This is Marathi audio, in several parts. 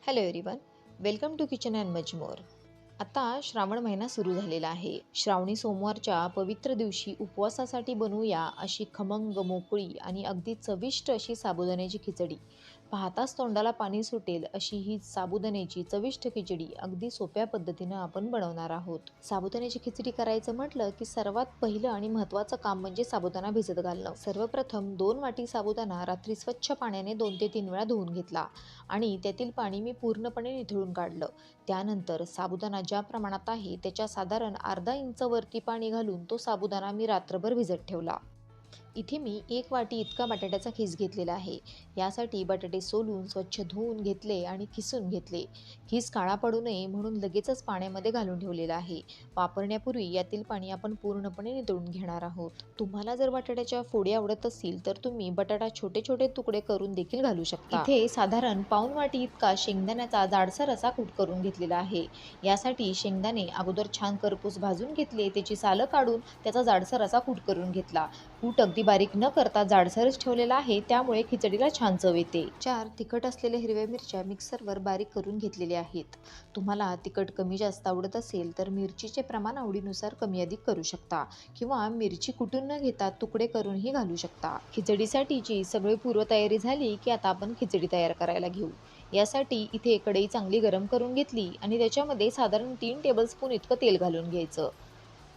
Hello everyone, welcome to kitchen and much more. आता श्रावण महिना सुरू झालेला आहे. श्रावणी सोमवारच्या पवित्र दिवशी उपवासासाठी बनवूया अशी खमंग, मोकळी आणि अगदी चविष्ट अशी साबुदाण्याची खिचडी. पाहताच तोंडाला पाणी सुटेल अशी ही साबुदाण्याची चविष्ट खिचडी अगदी सोप्या पद्धतीनं आपण बनवणार आहोत. साबुदाण्याची खिचडी करायचं म्हटलं की सर्वात पहिलं आणि महत्त्वाचं काम म्हणजे साबुदाणा भिजत घालणं. सर्वप्रथम 2 वाटी साबुदाणा रात्री स्वच्छ पाण्याने 2 ते 3 वेळा धुवून घेतला आणि त्यातील पाणी मी पूर्णपणे निथळून काढलं. त्यानंतर साबुदाणा ज्या प्रमाणात आहे त्याच्या साधारण अर्धा इंच वरती पाणी घालून तो साबुदाणा मी रात्रभर भिजत ठेवला. इथे मी 1 वाटी इतका बटाट्याचा खीस घेतलेला आहे. यासाठी बटाटे सोलून स्वच्छ धुवून घेतले आणि खिसून घेतले. खीस काळा पडू नये म्हणून लगेचच पाण्यामध्ये घालून ठेवलेला आहे. वापरण्यापूर्वी यातील पाणी आपण पूर्णपणे निथळून घेणार आहोत. तुम्हाला जर बटाट्याच्या फोडी आवडत असतील तर तुम्ही बटाटा छोटे छोटे तुकडे करून देखील घालू शकता. इथे साधारण पाऊण वाटी इतका शेंगदाण्याचा जाडसर असा कूट करून घेतलेला आहे. यासाठी शेंगदाणे अगोदर छान करपूस भाजून घेतले, त्याची सालं काढून त्याचा जाडसर असा कूट करून घेतला. कूट अगदी बारीक न करता जाडसरच ठेवलेला आहे, त्यामुळे खिचडीला छान चव येते. 4 तिखट असलेल्या हिरव्या मिरच्या मिक्सरवर बारीक करून घेतलेल्या आहेत. तुम्हाला तिखट कमी जास्त आवडत असेल तर मिरचीचे प्रमाण आवडीनुसार कमी अधिक करू शकता किंवा मिरची कुटून न घेता तुकडे करूनही घालू शकता. खिचडीसाठीची सगळी पूर्वतयारी झाली की आता आपण खिचडी तयार करायला घेऊ. यासाठी इथे कढई चांगली गरम करून घेतली आणि त्याच्यामध्ये साधारण 3 टेबलस्पून इतकं तेल घालून घ्यायचं.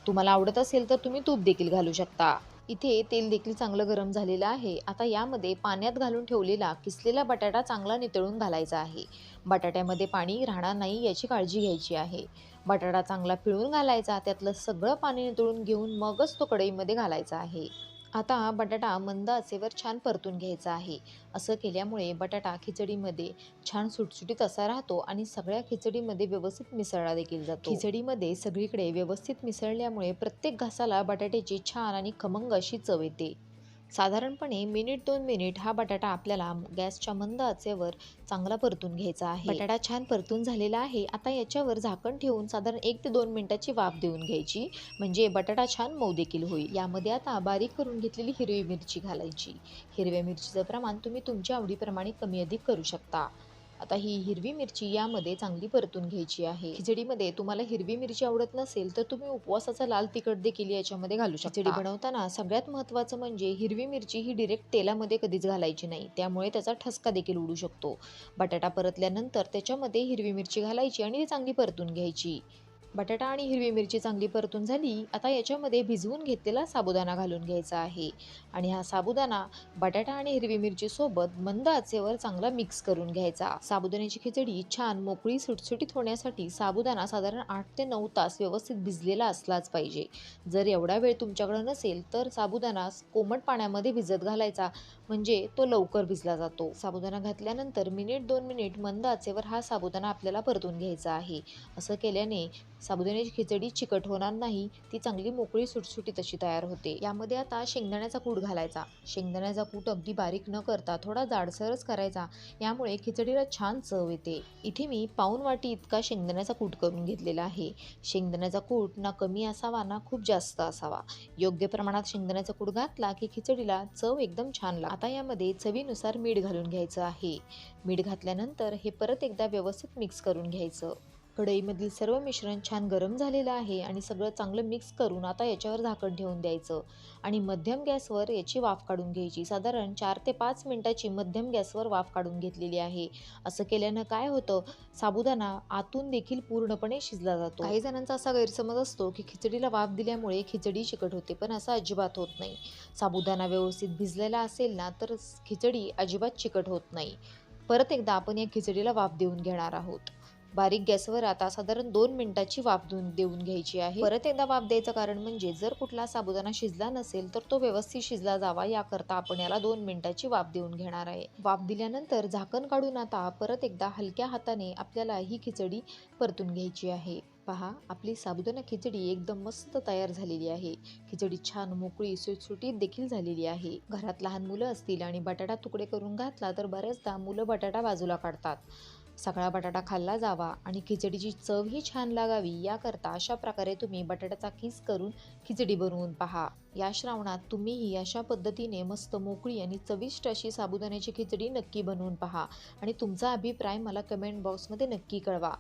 तुम्हाला आवडत असेल तर तुम्ही तूप देखील घालू शकता. इथे तेल देखील चांगलं गरम झालेलं आहे. आता यामध्ये पाण्यात घालून ठेवलेला किसलेला बटाटा चांगला नितळून घालायचा आहे. बटाट्यामध्ये पाणी राहणार नाही याची काळजी घ्यायची आहे. बटाटा चांगला पिळून घालायचा, त्यातलं सगळं पाणी नितळून घेऊन मगच तो कढईमध्ये घालायचा आहे. आता बटाटा मंद आचेवर छान परतून घ्यायचा आहे. असं केल्यामुळे बटाटा खिचडीमध्ये छान सुटसुटीत असा राहतो आणि सगळ्या खिचडीमध्ये व्यवस्थित मिसळला देखील जातो. खिचडीमध्ये सगळीकडे व्यवस्थित मिसळल्यामुळे प्रत्येक घासाला बटाट्याची छान आणि खमंग अशी चव येते. साधारणपणे 1-2 मिनिट हा बटाटा आपल्याला गॅसच्या मंद आचेवर चांगला परतून घ्यायचा आहे. बटाटा छान परतून झालेला आहे. आता याच्यावर झाकण ठेवून साधारण 1 ते 2 मिनिटाची वाफ देऊन घ्यायची, म्हणजे बटाटा छान मऊ देखील होईल. यामध्ये आता बारीक करून घेतलेली हिरवी मिरची घालायची. हिरव्या मिरचीचं प्रमाण तुम्ही तुमच्या आवडीप्रमाणे कमी अधिक करू शकता. आता ही हिरवी मिरची यामध्ये चांगली परतून घ्यायची आहे. खिचडीमध्ये तुम्हाला हिरवी मिरची आवडत नसेल तर तुम्ही उपवासाचा लाल तिखट देखील याच्यामध्ये घालू शकता. खिचडी बनवताना सगळ्यात महत्त्वाचं म्हणजे हिरवी मिरची ही डायरेक्ट तेलामध्ये कधीच घालायची नाही, त्यामुळे त्याचा ठसका देखील उडू शकतो. बटाटा परतल्यानंतर त्याच्यामध्ये हिरवी मिरची घालायची आणि ती चांगली परतून घ्यायची. बटाटा आणि हिरवी मिरची चांगली परतून झाली. आता याच्यामध्ये भिजवून घेतलेला साबुदाणा घालून घ्यायचा आहे आणि हा साबुदाणा बटाटा आणि हिरवी मिरची सोबत मंद आचेवर चांगला मिक्स करून घ्यायचा. साबुदाण्याची खिचडी छान मोकळी सुटसुटीत होण्यासाठी साबुदाणा साधारण 8 ते 9 तास व्यवस्थित भिजलेला असलाच पाहिजे. जर एवढा वेळ तुमच्याकडे नसेल तर साबुदाणा कोमट पाण्यामध्ये भिजत घालायचा, म्हणजे तो लवकर भिजला जातो. साबुदाणा घातल्यानंतर 1-2 मिनिट मंद आचेवर हा साबुदाणा आपल्याला परतून घ्यायचा आहे. असं केल्याने साबुदाण्याची खिचडी चिकट होणार नाही, ती चांगली मोकळी सुटसुटीत अशी तयार होते. यामध्ये आता शेंगदाण्याचा कूट घालायचा. शेंगदाण्याचा कूट अगदी बारीक न करता थोडा जाडसरच करायचा, यामुळे खिचडीला छान चव येते. इथे मी पाऊण वाटी इतका शेंगदाण्याचा कूट करून घेतलेला आहे. शेंगदाण्याचा कूट ना कमी असावा ना खूप जास्त असावा. योग्य प्रमाणात शेंगदाण्याचा कूट घातला की खिचडीला चव एकदम छान लागते. आता यामध्ये चवीनुसार मीठ घालून घ्यायचं आहे. मीठ घातल्यानंतर हे परत एकदा व्यवस्थित मिक्स करून घ्यायचं. कढईमधील सर्व मिश्रण छान गरम झालेलं आहे आणि सगळं चांगलं मिक्स करून आता याच्यावर झाकण ठेवून द्यायचं आणि मध्यम गॅसवर याची वाफ काढून घ्यायची. साधारण 4 ते 5 मिनिटाची मध्यम गॅसवर वाफ काढून घेतलेली आहे. असं केल्यानं काय होतं, साबुदाणा आतून देखील पूर्णपणे शिजला जातो. काही जणांचा असा गैरसमज असतो की खिचडीला वाफ दिल्यामुळे खिचडी चिकट होते, पण असं अजिबात होत नाही. साबुदाणा व्यवस्थित भिजलेला असेल ना तर खिचडी अजिबात चिकट होत नाही. परत एकदा आपण या खिचडीला वाफ देऊन घेणार आहोत. बारीक गॅसवर आता साधारण 2 मिनिटाची वाफ देऊन घ्यायची आहे. परत एकदा वाफ द्यायचं कारण म्हणजे जर कुठला साबुदाणा शिजला नसेल तर तो व्यवस्थित शिजला जावा, याकरता आपण याला 2 मिनिटाची वाफ देऊन घेणार आहे. वाफ दिल्यानंतर झाकण काढून आता परत एकदा हलक्या हाताने आपल्याला ही खिचडी परतून घ्यायची आहे. पहा, आपली साबुदाणा खिचडी एकदम मस्त तयार झालेली आहे. खिचडी छान मोकळी सुटसुटीत देखील झालेली आहे. घरात लहान मुलं असतील आणि बटाटा तुकडे करून घातला तर बऱ्याचदा मुलं बटाटा बाजूला काढतात. सगळा बटाटा खाल्ला जावा आणि खिचडीची चवही छान लागावी, याकरता अशा प्रकारे तुम्ही बटाट्याचा किस करून खिचडी बनवून पहा. या श्रावणात तुम्हीही अशा पद्धतीने मस्त मोकळी आणि चविष्ट अशी साबुदाण्याची खिचडी नक्की बनवून पहा आणि तुमचा अभिप्राय मला कमेंट बॉक्समध्ये नक्की कळवा.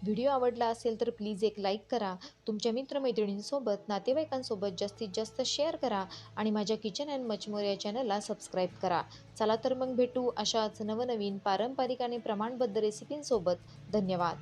व्हिडिओ आवडला असेल तर प्लीज एक लाईक करा. तुमच्या मित्रमैत्रिणींसोबत, नातेवाईकांसोबत जास्तीत जास्त शेअर करा आणि माझ्या किचन अँड मच मोर या चॅनलला सबस्क्राईब करा. चला तर मग भेटू अशाच नवनवीन पारंपरिक आणि प्रमाणबद्ध रेसिपींसोबत. धन्यवाद.